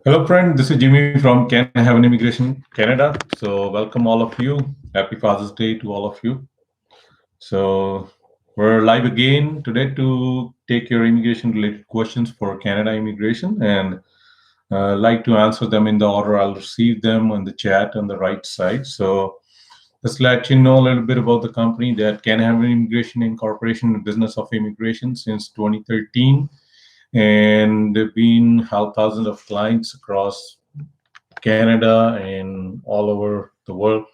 Hello, friend. This is Jimmy from Can Have an Immigration Canada. So, welcome all of you. Happy Father's Day to all of you. So, we're live again today to take your immigration related questions for Canada immigration and like to answer them in the order I'll receive them on the chat on the right side. So, let's let you know a little bit about the company that Can Have an Immigration Incorporation, the business of immigration since 2013. And they've been helped thousands of clients across Canada and all over the world,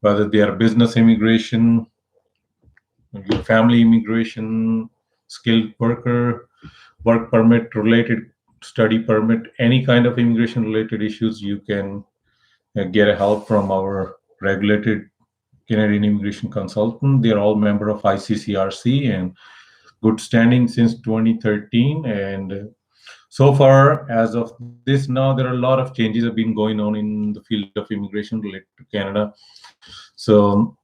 whether they are business immigration, your family immigration, skilled worker, work permit related, study permit, any kind of immigration related issues, you can get a help from our regulated Canadian immigration consultant. They're all member of ICCRC and good standing since 2013. And so far, as of this now, there are a lot of changes have been going on in the field of immigration related to Canada. So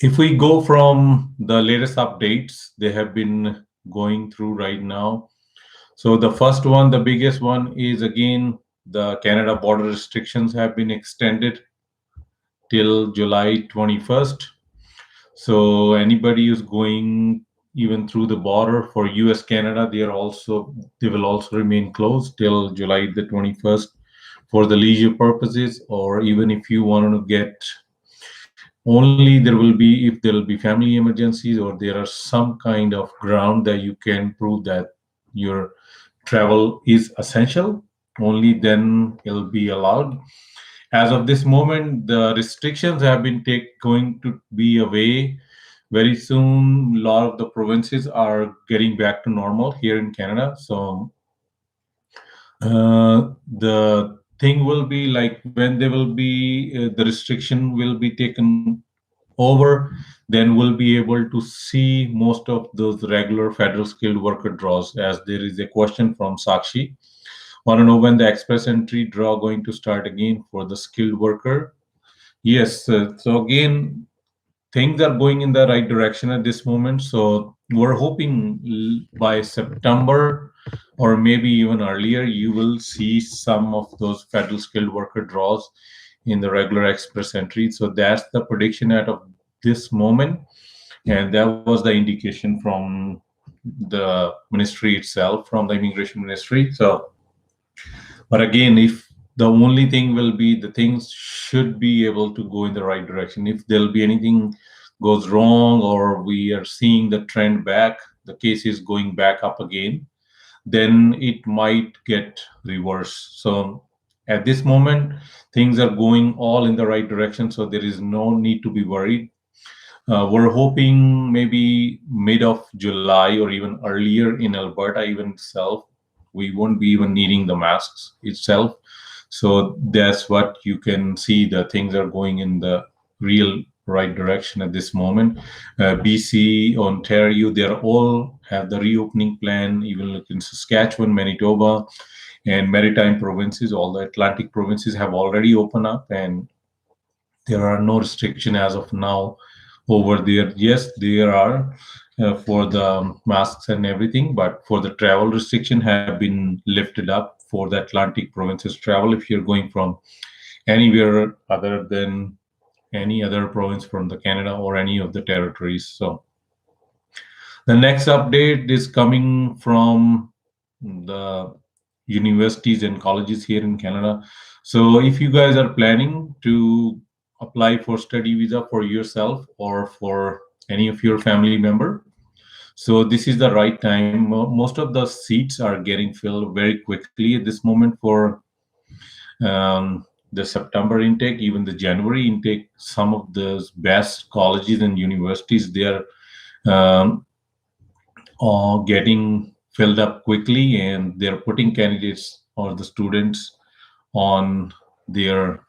if we go from the latest updates, they have been going through right now. So the first one, the biggest one is again, the Canada border restrictions have been extended till July 21st. So anybody who's going even through the border for US Canada, they will also remain closed till July the 21st for the leisure purposes, or even if you want to get only, there will be if there will be family emergencies or there are some kind of ground that you can prove that your travel is essential, only then it'll be allowed. As of this moment, the restrictions have been going to be away very soon. A lot of the provinces are getting back to normal here in Canada. So the thing will be like when they will be the restriction will be taken over, then we'll be able to see most of those regular federal skilled worker draws. As there is a question from Sakshi, want to know when the express entry draw going to start again for the skilled worker. Yes, so again, things are going in the right direction at this moment. So we're hoping by September or maybe even earlier, you will see some of those federal skilled worker draws in the regular express entry. So that's the prediction at of this moment. And that was the indication from the ministry itself, from the immigration ministry. So but again, if the only thing will be the things should be able to go in the right direction. If there'll be anything goes wrong or we are seeing the trend back, the case is going back up again, then it might get reversed. So at this moment, things are going all in the right direction. So there is no need to be worried. We're hoping maybe mid of July or even earlier in Alberta, even itself, we won't be even needing the masks itself. So that's what you can see. The things are going in the real right direction at this moment. BC, Ontario, they're all have the reopening plan. Even look in Saskatchewan, Manitoba, and Maritime provinces, all the Atlantic provinces have already opened up, and there are no restriction as of now over there. Yes, there are for the masks and everything, but for the travel restriction have been lifted up for the Atlantic provinces travel if you're going from anywhere other than any other province from the Canada or any of the territories. So the next update is coming from the universities and colleges here in Canada. So if you guys are planning to apply for study visa for yourself or for any of your family member, so this is the right time. Most of the seats are getting filled very quickly at this moment for the September intake, even the January intake. Some of the best colleges and universities, they um, are getting filled up quickly, and they're putting candidates or the students on their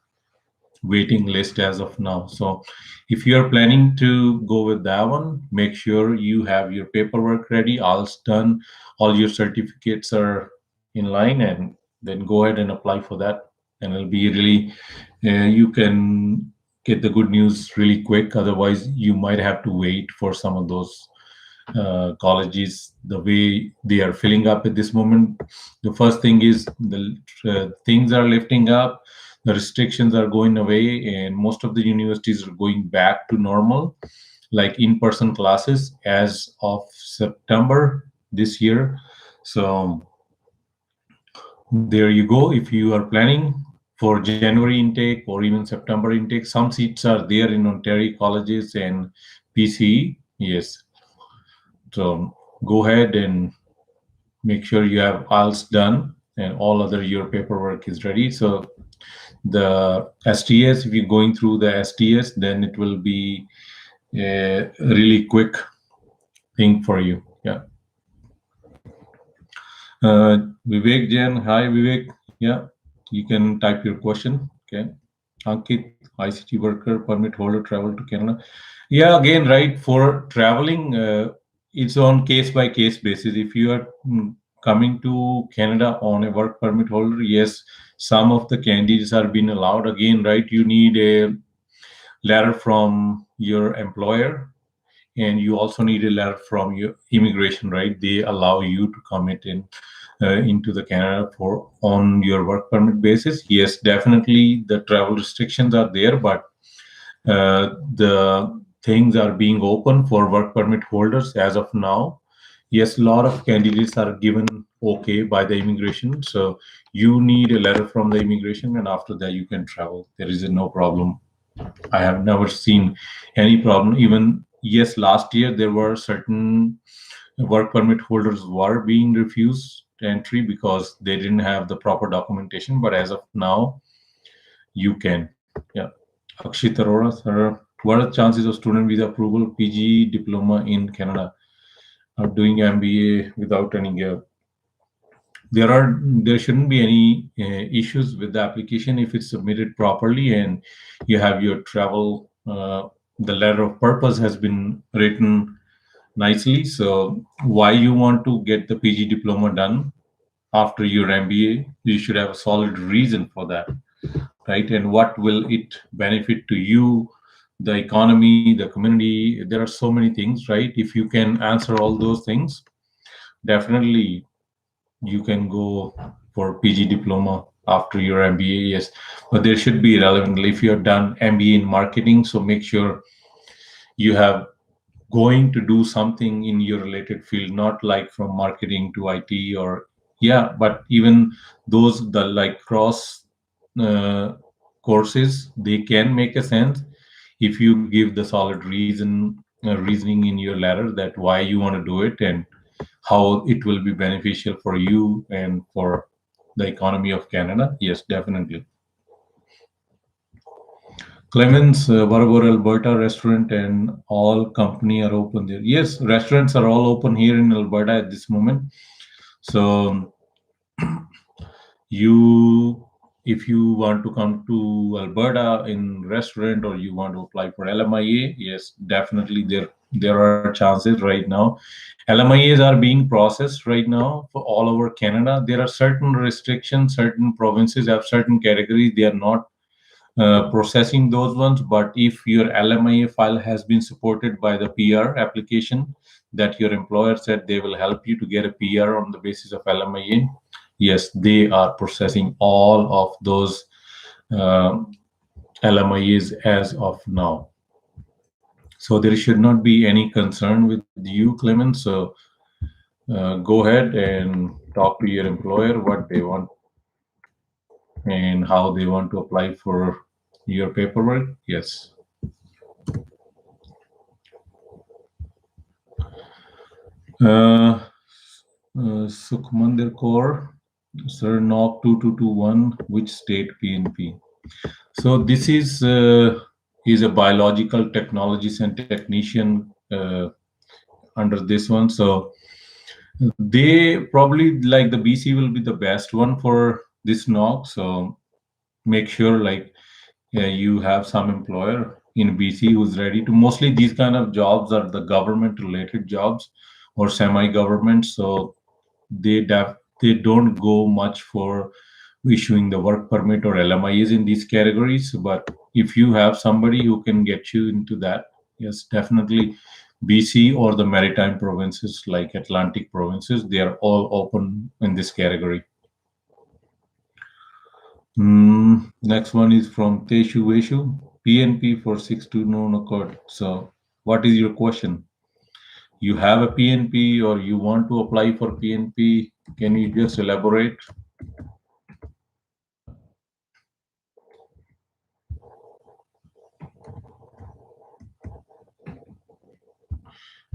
waiting list as of now. So if you're planning to go with that one, make sure you have your paperwork ready, all's done, all your certificates are in line, and then go ahead and apply for that. And it'll be really, you can get the good news really quick. Otherwise, you might have to wait for some of those colleges the way they are filling up at this moment. The first thing is the things are lifting up, the restrictions are going away, and most of the universities are going back to normal, like in-person classes as of September this year. So there you go. If you are planning for January intake or even September intake, some seats are there in Ontario colleges and PCE. Yes. So go ahead and make sure you have IELTS done and all other your paperwork is ready. So the STS, if you're going through the STS, then it will be a really quick thing for you. Yeah. Vivek Jain, hi Vivek. Yeah, you can type your question. Okay. Ankit, ICT worker, permit holder, travel to Canada. Yeah, again, right, for traveling, it's on case by case basis. If you are coming to Canada on a work permit holder, yes, some of the candidates are being allowed. Again, right, you need a letter from your employer, and you also need a letter from your immigration, right? They allow you to come into the Canada for on your work permit basis. Yes, definitely the travel restrictions are there, but the things are being open for work permit holders as of now. Yes, a lot of candidates are given okay by the immigration. So you need a letter from the immigration, and after that you can travel. There is no problem. I have never seen any problem. Even yes, last year there were certain work permit holders were being refused entry because they didn't have the proper documentation. But as of now, you can. Yeah. Akshit Arora, sir, what are the chances of student visa approval, PG diploma in Canada, doing MBA without any gap? There shouldn't be any issues with the application if it's submitted properly and you have your travel. The letter of purpose has been written nicely. So why you want to get the PG diploma done after your MBA? You should have a solid reason for that, right? And what will it benefit to you, the economy, the community? There are so many things, right? If you can answer all those things, definitely you can go for PG diploma after your MBA. Yes, but there should be relevant. If you're done MBA in marketing, so make sure you have going to do something in your related field, not like from marketing to IT or yeah, but even those the like cross uh, courses, they can make a sense if you give the solid reasoning in your letter that why you want to do it and how it will be beneficial for you and for the economy of Canada. Yes, definitely. Clemens, Barabor, Alberta restaurant and all company are open there. Yes, restaurants are all open here in Alberta at this moment. So you, if you want to come to Alberta in restaurant or you want to apply for LMIA, yes, definitely there are chances right now. LMIAs are being processed right now for all over Canada. There are certain restrictions, certain provinces have certain categories. They are not processing those ones. But if your LMIA file has been supported by the PR application that your employer said they will help you to get a PR on the basis of LMIA, yes, they are processing all of those uh, LMIAs as of now. So there should not be any concern with you, Clement. So go ahead and talk to your employer what they want and how they want to apply for your paperwork. Yes. Uh, Sukhmandir Kaur, sir, knock 2221, which state PNP? So this is a biological technologist and technician under this one. So they probably like the BC will be the best one for this knock. So make sure like you have some employer in BC who's ready to. Mostly these kind of jobs are the government related jobs or semi-government. So they don't go much for issuing the work permit or LMIs in these categories. But if you have somebody who can get you into that, yes, definitely BC or the maritime provinces like Atlantic provinces, they are all open in this category. Next one is from Teshu Veshu, PNP for 6 to known occurred. So, what is your question? You have a PNP or you want to apply for PNP? Can you just elaborate?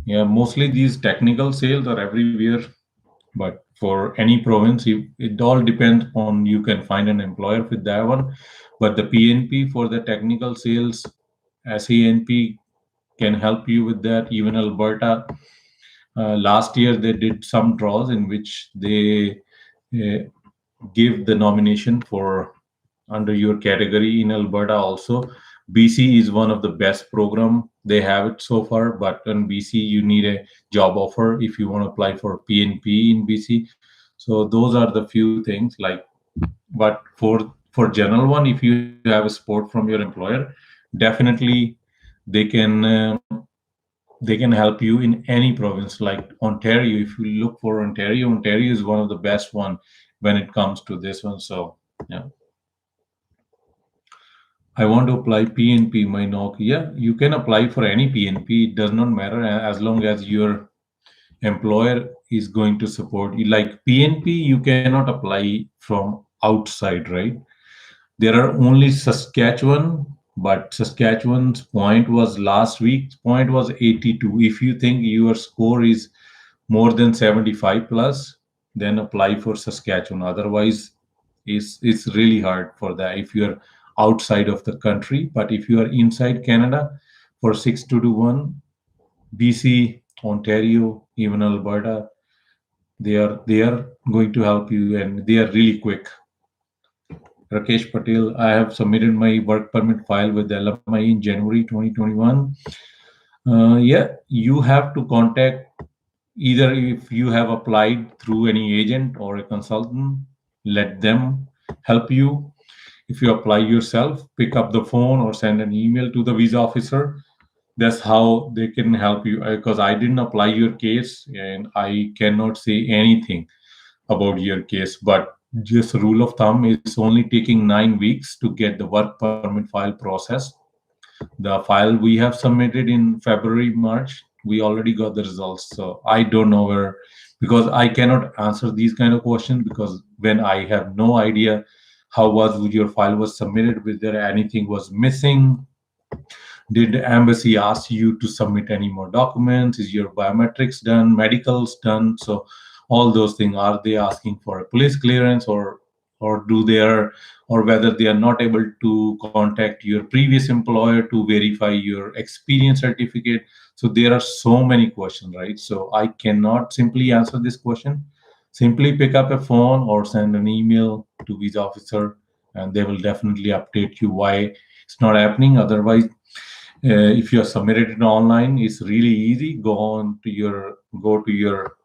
Yeah, mostly these technical sales are everywhere, but for any province, it all depends on you can find an employer with that one. But the PNP for the technical sales, SANP can help you with that. Even Alberta, last year they did some draws in which they uh, give the nomination for under your category in Alberta also. BC is one of the best program they have it so far, but in BC you need a job offer if you want to apply for PNP in BC. So those are the few things like, but for general one, if you have a support from your employer, definitely they can uh, they can help you in any province like Ontario. If you look for Ontario, Ontario is one of the best one when it comes to this one. So yeah. I want to apply PNP, my knock. Yeah, you can apply for any PNP. It does not matter as long as your employer is going to support you. Like PNP, you cannot apply from outside, right? There are only Saskatchewan, but Saskatchewan's point was last week's point was 82. If you think your score is more than 75 plus, then apply for Saskatchewan. Otherwise, it's really hard for that if you're outside of the country. But if you are inside Canada, for 6 to 1, BC, Ontario, even Alberta, they are going to help you and they are really quick. Rakesh Patel, I have submitted my work permit file with LMI in January 2021. Yeah, you have to contact either if you have applied through any agent or a consultant, let them help you. If you apply yourself, pick up the phone or send an email to the visa officer. That's how they can help you because I didn't apply your case and I cannot say anything about your case. But just rule of thumb is only taking 9 weeks to get the work permit file processed. The file we have submitted in February, March, we already got the results. So I don't know where, because I cannot answer these kind of questions because when I have no idea how was your file was submitted, whether anything was missing, did the embassy ask you to submit any more documents? Is your biometrics done? Medicals done? So all those things, are they asking for a police clearance or do they are or whether they are not able to contact your previous employer to verify your experience certificate. So there are so many questions, right? So I cannot simply answer this question. Simply pick up a phone or send an email to visa officer and they will definitely update you why it's not happening. Otherwise, if you are submitted it online, it's really easy. Go to your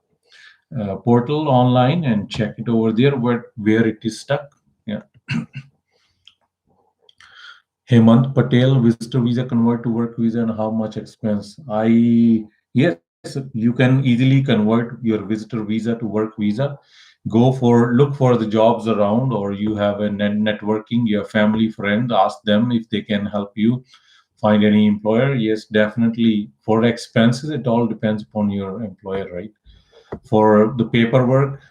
portal online and check it over there where it is stuck. Yeah. Hemant Patel, visitor visa convert to work visa and how much expense? Yes, you can easily convert your visitor visa to work visa. Look for the jobs around, or you have a networking, your family friend, ask them if they can help you find any employer. Yes, definitely. For expenses, it all depends upon your employer, right? For the paperwork,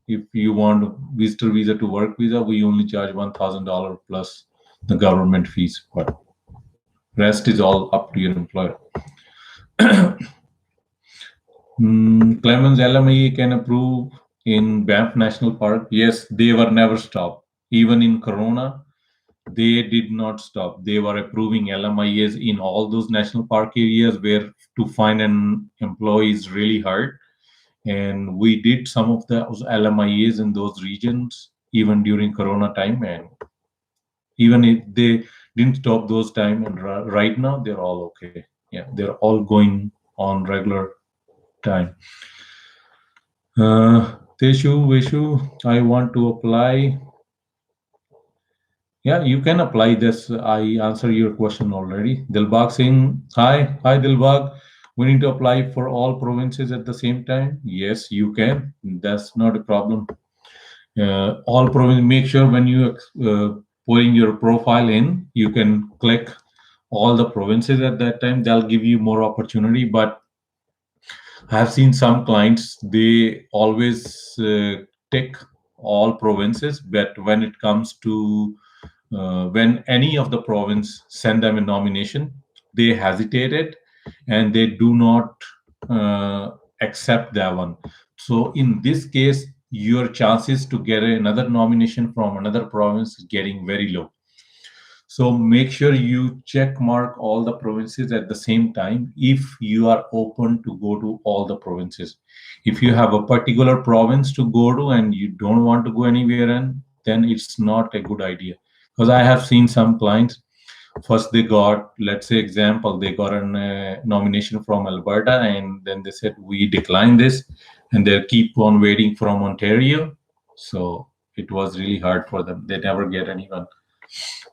if you want visitor visa to work visa, we only charge $1,000 plus the government fees, but rest is all up to your employer. Clemens LMIA can approve in Banff National Park. Yes, they were never stopped. Even in Corona, they did not stop. They were approving LMIAs in all those national park areas where to find an employee is really hard. And we did some of those LMIAs in those regions even during Corona time. And even if they didn't stop those time, and right now they're all okay. Yeah, they're all going on regular time. Teshu, Vishu, I want to apply. Yeah, you can apply this. I answer your question already. Dilbag Singh, hi Dilbag. We need to apply for all provinces at the same time. Yes, you can. That's not a problem. All province. Make sure when you putting your profile in, you can click all the provinces at that time. They'll give you more opportunity. But I have seen some clients, they always tick all provinces, but when it comes to when any of the province send them a nomination, they hesitated and they do not uh, accept that one. So in this case, your chances to get another nomination from another province is getting very low. So make sure you check mark all the provinces at the same time if you are open to go to all the provinces. If you have a particular province to go to and you don't want to go anywhere in, then it's not a good idea. Because I have seen some clients, first they got, let's say example, they got a nomination from Alberta and then they said, we decline this, and they keep on waiting from Ontario. So it was really hard for them. They never get anyone,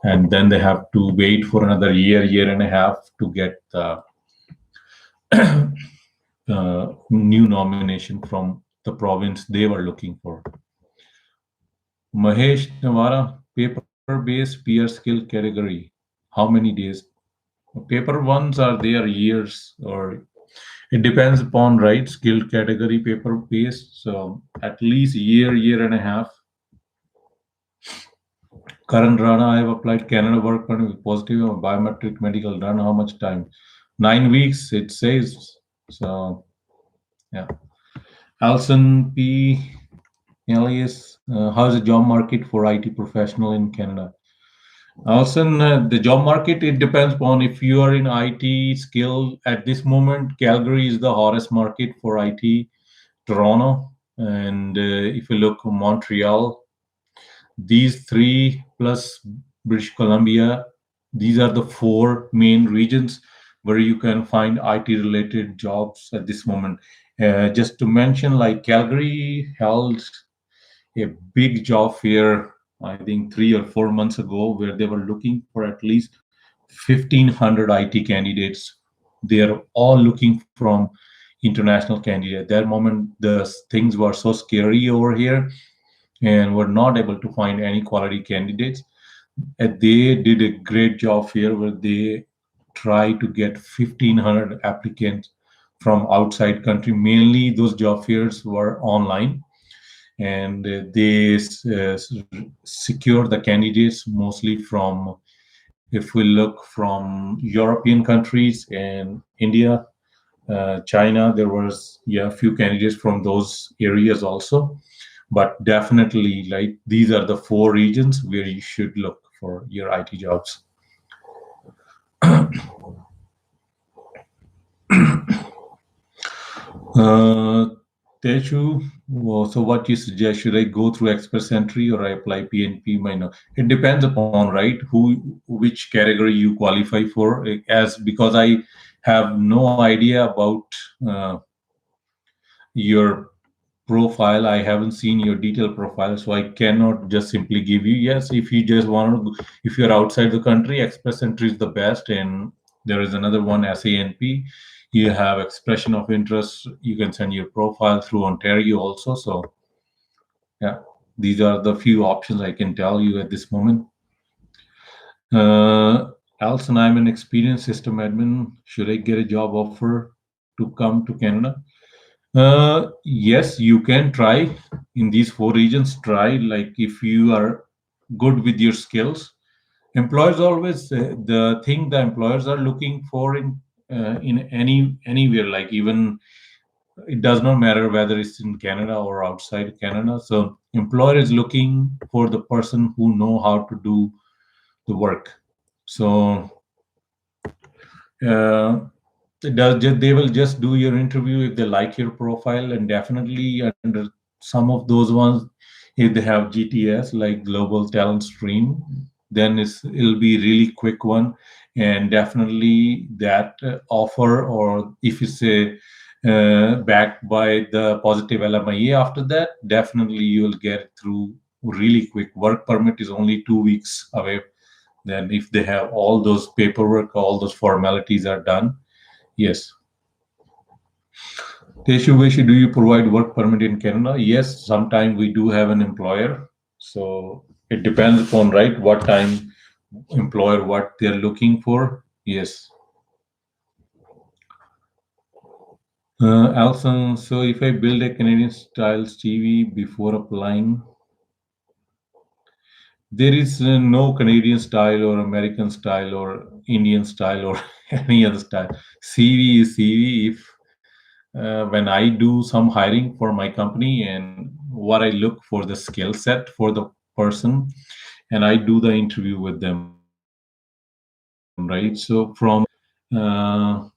and then they have to wait for another year and a half to get the new nomination from the province they were looking for. Mahesh Navara, paper-based peer skill category. How many days? Paper ones are there years, or it depends upon, right? Skill category paper-based, so at least year and a half. Karan Rana, I have applied Canada work permit with positive biometric medical done. How much time? 9 weeks, it says. So, yeah. Alson P. Elias, how's the job market for IT professional in Canada? Alson, the job market, it depends upon if you are in IT skill at this moment. Calgary is the hottest market for IT, Toronto, and if you look Montreal, these three plus British Columbia, these are the four main regions where you can find IT related jobs at this moment. Just to mention, like Calgary held a big job fair, I think 3 or 4 months ago, where they were looking for at least 1,500 IT candidates. They are all looking from international candidates. At that moment, the things were so scary over here and were not able to find any quality candidates. And they did a great job here where they tried to get 1,500 applicants from outside country. Mainly those job fairs were online, and they secured the candidates mostly from, if we look from European countries and India, China, there was, yeah, a few candidates from those areas also. But definitely, like, these are the four regions where you should look for your IT jobs. Teju, so what you suggest? Should I go through Express Entry or I apply PNP minor? It depends upon, right, which category you qualify for. As because I have no idea about your profile, I haven't seen your detailed profile, so I cannot just simply give you yes. If you just want to, if you're outside the country, Express Entry is the best, and there is another one, SANP. You have expression of interest. You can send your profile through Ontario also. So, yeah, these are the few options I can tell you at this moment. Alison, I'm an experienced system admin. Should I get a job offer to come to Canada? Yes, you can try in these four regions. Try, like, if you are good with your skills. Employers always the thing the employers are looking for in anywhere, like even it does not matter whether it's in Canada or outside Canada. So employer is looking for the person who know how to do the work. So uh, they will just do your interview if they like your profile, and definitely under some of those ones, if they have GTS like Global Talent Stream, then it'll be really quick one, and definitely that offer, or if it's a backed by the positive LMIA, after that definitely you will get through really quick. Work permit is only 2 weeks away. Then if they have all those paperwork, all those formalities are done. Yes. Teshuveshi, do you provide work permit in Canada? Yes, sometime we do have an employer. So it depends upon, right, what time employer, what they're looking for. Yes. Alison, so if I build a Canadian style TV before applying, there is no Canadian style or American style or Indian style or any other style. CV is CV. If when I do some hiring for my company, and what I look for the skill set for the person, and I do the interview with them, right? So from uh,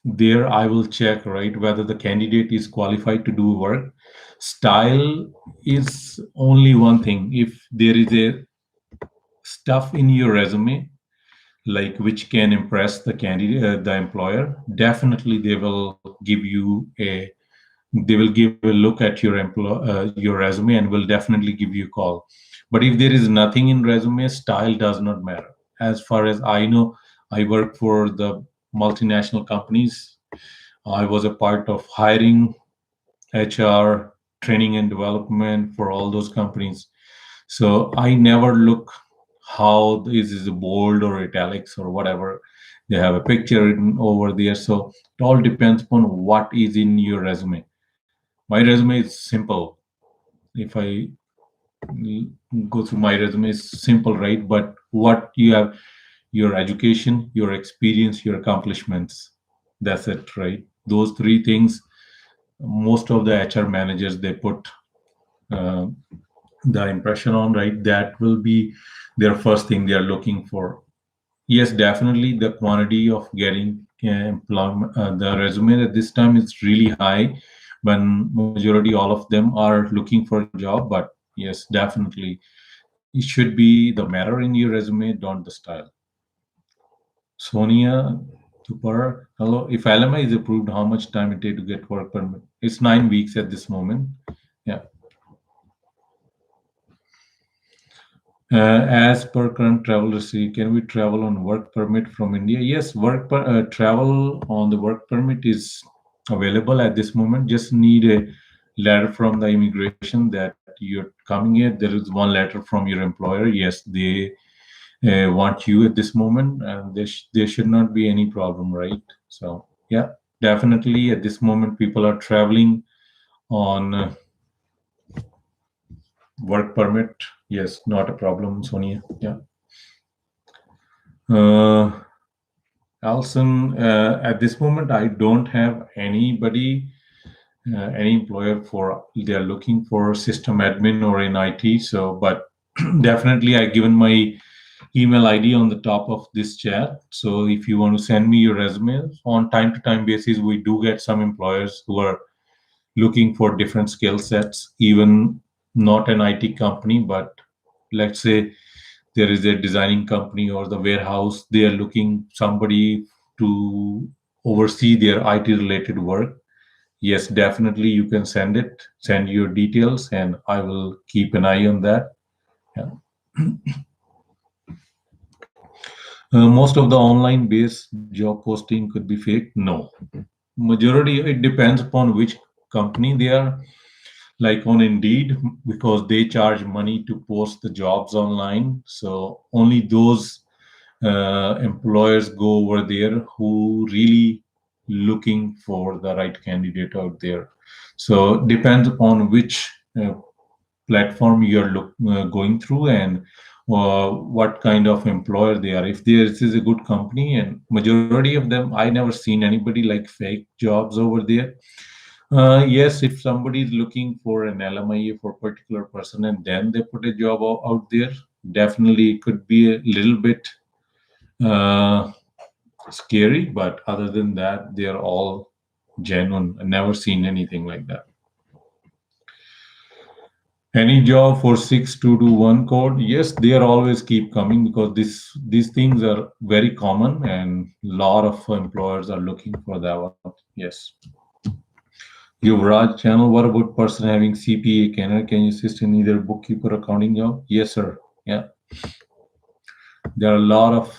there I will check, right, whether the candidate is qualified to do work. Style is only one thing. If there is a stuff in your resume like which can impress the candidate, the employer, definitely they will give a look at your resume and will definitely give you a call. But if there is nothing in resume, style does not matter. As far as I know, I work for the multinational companies. I was a part of hiring, HR, training and development for all those companies. So I never look how this is bold or italics or whatever. They have a picture written over there. So it all depends upon what is in your resume. My resume is simple. If I go through my resume, it's simple, right? But what you have, your education, your experience, your accomplishments, that's it, right? Those three things, most of the HR managers, they put uh, the impression on, right? That will be their first thing they are looking for. Yes, definitely the quantity of getting employment, the resume at this time is really high when majority all of them are looking for a job. But yes, definitely it should be the matter in your resume, don't the style. Sonia Tupar, hello. If LMI is approved, how much time it take to get work permit? It's 9 weeks at this moment. Yeah. As per current travel receipt, can we travel on work permit from India? Yes, travel on the work permit is available at this moment. Just need a letter from the immigration that you're coming here. There is one letter from your employer. Yes, they want you at this moment, and there should not be any problem, right? So yeah, definitely at this moment people are traveling on work permit. Yes, not a problem, Sonia. Yeah. Uh, Alison, at this moment, I don't have any employer for they are looking for system admin or in IT. So, but definitely, I given my email ID on the top of this chat. So, if you want to send me your resume on time to time basis, we do get some employers who are looking for different skill sets, even not an IT company, but let's say there is a designing company or the warehouse, they are looking somebody to oversee their IT related work. Yes, definitely you can send your details, and I will keep an eye on that. Yeah. Most of the online based job posting could be fake. No, majority, it depends upon which company they are. Like on Indeed, because they charge money to post the jobs online. So only those employers go over there who really looking for the right candidate out there. So depends upon which platform you're going through, and what kind of employer they are. If this is a good company, and majority of them, I never seen anybody like fake jobs over there. Yes, if somebody is looking for an LMIA for a particular person and then they put a job out there, Definitely it could be a little bit uh, scary, but other than that, they are all genuine. I've never seen anything like that. Any job for 6221 code? Yes, they are always keep coming because these things are very common and a lot of employers are looking for that one. Yes. Yuvraj channel, what about person having CPA? Can you assist in either bookkeeper accounting job? Yes, sir. Yeah. There are a lot of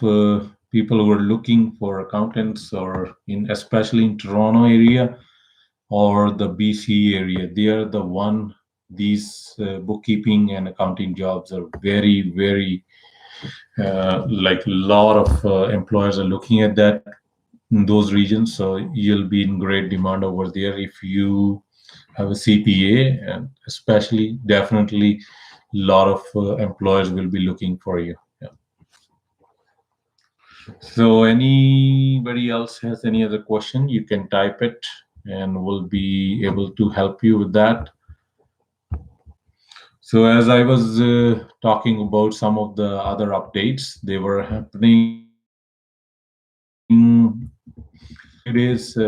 people who are looking for accountants or in especially in Toronto area or the BC area. They are the one these bookkeeping and accounting jobs are very, very like a lot of employers are looking at that in those regions. So you'll be in great demand over there if you have a CPA, and especially definitely a lot of employers will be looking for you. Yeah. So anybody else has any other question, you can type it and we'll be able to help you with that. So as I was talking about some of the other updates, they were happening last few days.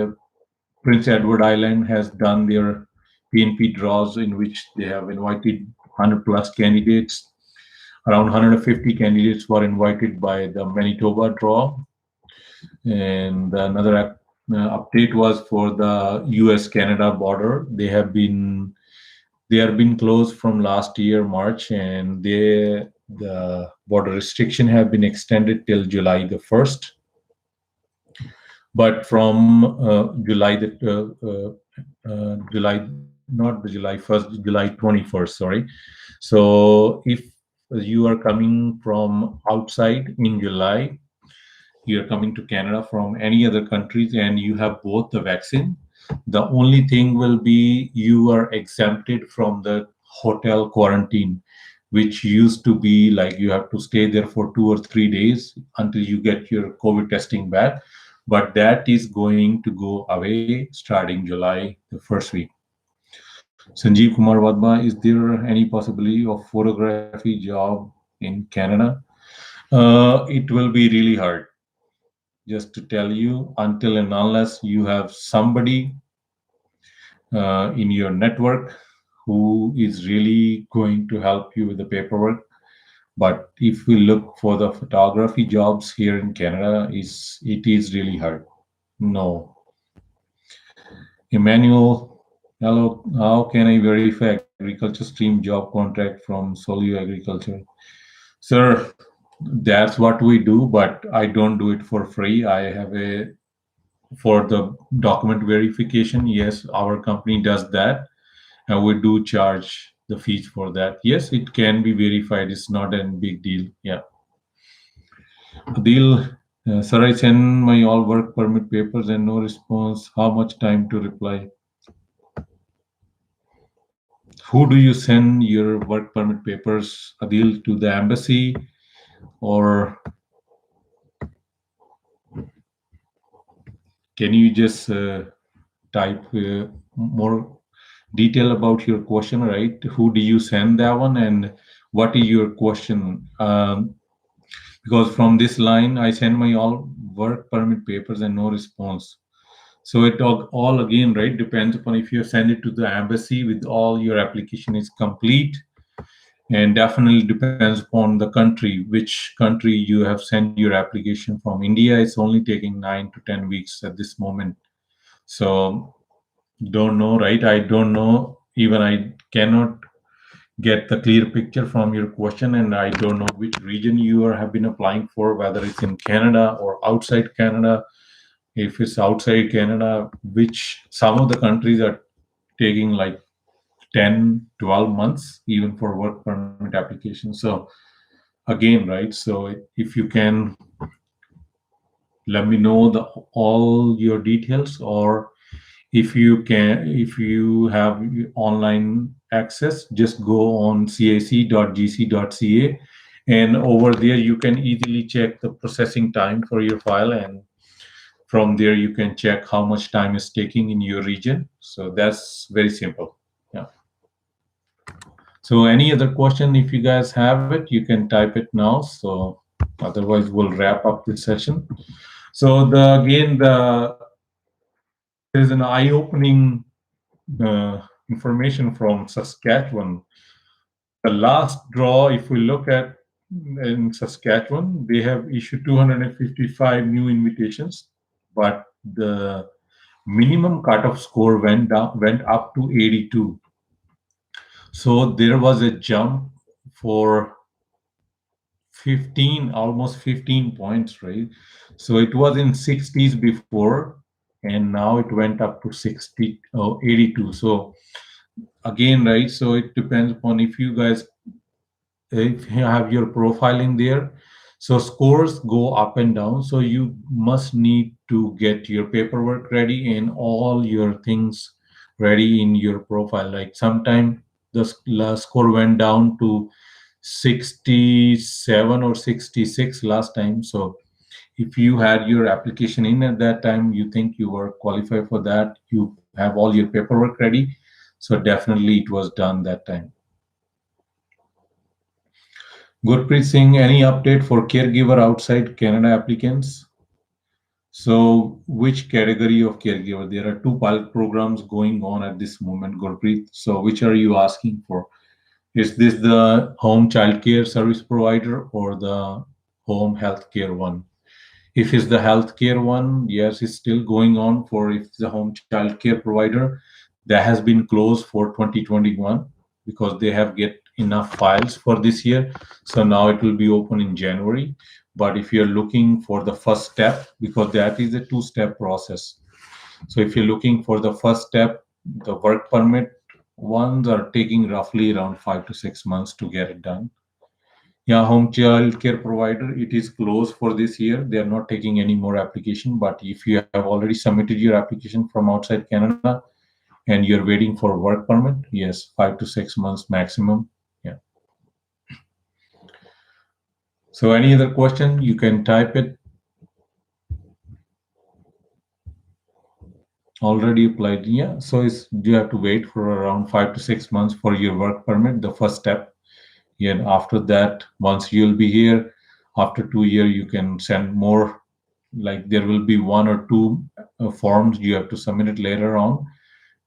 Prince Edward Island has done their PNP draws in which they have invited 100 plus candidates. Around 150 candidates were invited by the Manitoba draw. And another update was for the US-Canada border. They have been closed from last year March, and the border restriction have been extended till July the 1st. But from July, not the July 1st, July 21st, sorry. So if you are coming from outside in July, you're coming to Canada from any other countries and you have both the vaccine, the only thing will be you are exempted from the hotel quarantine, which used to be like you have to stay there for 2 or 3 days until you get your COVID testing back. But that is going to go away starting July the first week. Sanjeev Kumar Vadma, is there any possibility of photography job in Canada? It will be really hard, just to tell you, until and unless you have somebody in your network who is really going to help you with the paperwork. But if we look for the photography jobs here in Canada, it is really hard. No. Emmanuel, hello. How can I verify agriculture stream job contract from Solio Agriculture? Sir, that's what we do, but I don't do it for free. I have a for the document verification. Yes, our company does that, and we do charge the fees for that. Yes, it can be verified. It's not a big deal. Yeah. Deal. Sir, I send my all work permit papers and no response. How much time to reply? Who do you send your work permit papers, Adil, to the embassy, or can you just type more detail about your question, right? Who do you send that one, and what is your question? Because from this line, I send my all work permit papers and no response. So it all again, right, depends upon if you send it to the embassy with all your application is complete, and definitely depends upon the country, which country you have sent your application from. India is only taking 9 to 10 weeks at this moment. So don't know, right? I don't know. Even I cannot get the clear picture from your question, and I don't know which region you are have been applying for, whether it's in Canada or outside Canada. If it's outside Canada, which some of the countries are taking like 10, 12 months even for work permit application. So again, right? So if you can let me know the all your details, or if you have online access, just go on cac.gc.ca, and over there you can easily check the processing time for your file, and from there you can check how much time is taking in your region. So that's very simple. Yeah. So any other question, if you guys have it, you can type it now. So otherwise, we'll wrap up this session. So there's an eye-opening information from Saskatchewan. The last draw, if we look at in Saskatchewan, they have issued 255 new invitations, but the minimum cutoff score went up to 82. So there was a jump for 15, almost 15 points, right? So it was in 60s before, and now it went up to 60, 82. So again, right? So it depends upon if you have your profile in there. So scores go up and down. So you must need to get your paperwork ready and all your things ready in your profile. Like sometime the score went down to 67 or 66 last time. So if you had your application in at that time, you think you were qualified for that, you have all your paperwork ready. So definitely it was done that time. Gurpreet Singh, any update for caregiver outside Canada applicants? So, which category of caregiver? There are two pilot programs going on at this moment, Gurpreet. So, which are you asking for? Is this the home childcare service provider or the home healthcare one? If it's the healthcare one, yes, it's still going on for if the home childcare provider that has been closed for 2021 because they have get enough files for this year. So now it will be open in January. But if you're looking for the first step, because that is a two-step process. So if you're looking for the first step, the work permit ones are taking roughly around 5 to 6 months to get it done. Yeah, home child care provider, it is closed for this year. They are not taking any more application. But if you have already submitted your application from outside Canada and you're waiting for work permit, yes, 5 to 6 months maximum. Yeah. So any other question, you can type it. Already applied. Yeah. So you have to wait for around 5 to 6 months for your work permit, the first step. And after that, once you'll be here, after 2 years, you can send more. Like there will be one or two forms you have to submit it later on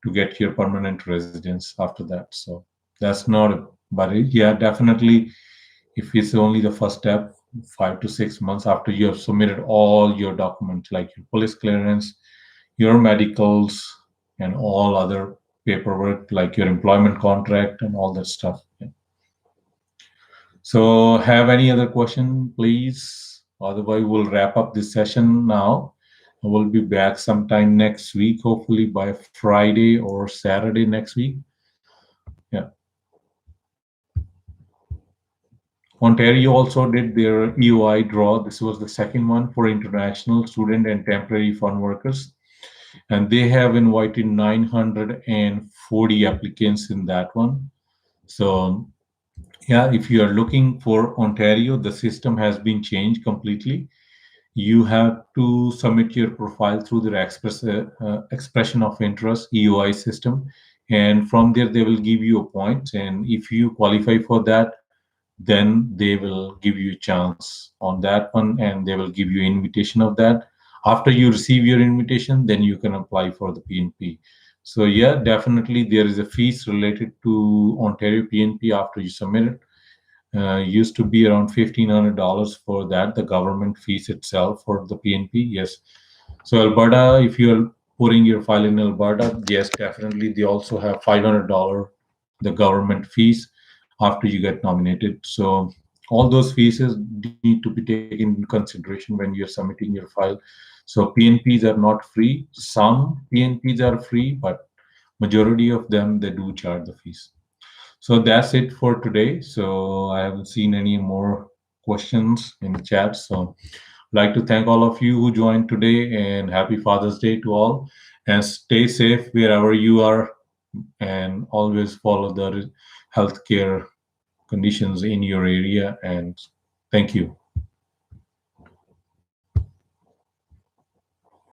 to get your permanent residence after that. So that's not, but yeah, definitely, if it's only the first step, 5 to 6 months after you have submitted all your documents, like your police clearance, your medicals, and all other paperwork, like your employment contract and all that stuff. Yeah. So, have any other question, please? Otherwise, we'll wrap up this session now. We'll be back sometime next week, hopefully by Friday or Saturday next week. Yeah. Ontario also did their EOI draw. This was the second one for international student and temporary foreign workers. And they have invited 940 applicants in that one. So, yeah, if you are looking for Ontario, the system has been changed completely. You have to submit your profile through their expression of interest EOI system, and from there they will give you a point. And if you qualify for that, then they will give you a chance on that one, and they will give you invitation of that. After you receive your invitation, then you can apply for the PNP. So yeah, definitely there is a fees related to Ontario PNP after you submit it. Used to be around $1,500 for that, the government fees itself for the PNP. Yes. So Alberta, if you're putting your file in Alberta, yes, definitely they also have $500 the government fees after you get nominated. So all those fees need to be taken in consideration when you're submitting your file. So PNPs are not free. Some PNPs are free, but majority of them they do charge the fees. So that's it for today. So I haven't seen any more questions in the chat. So I'd like to thank all of you who joined today, and happy Father's Day to all. And stay safe wherever you are, and always follow the healthcare conditions in your area. And thank you.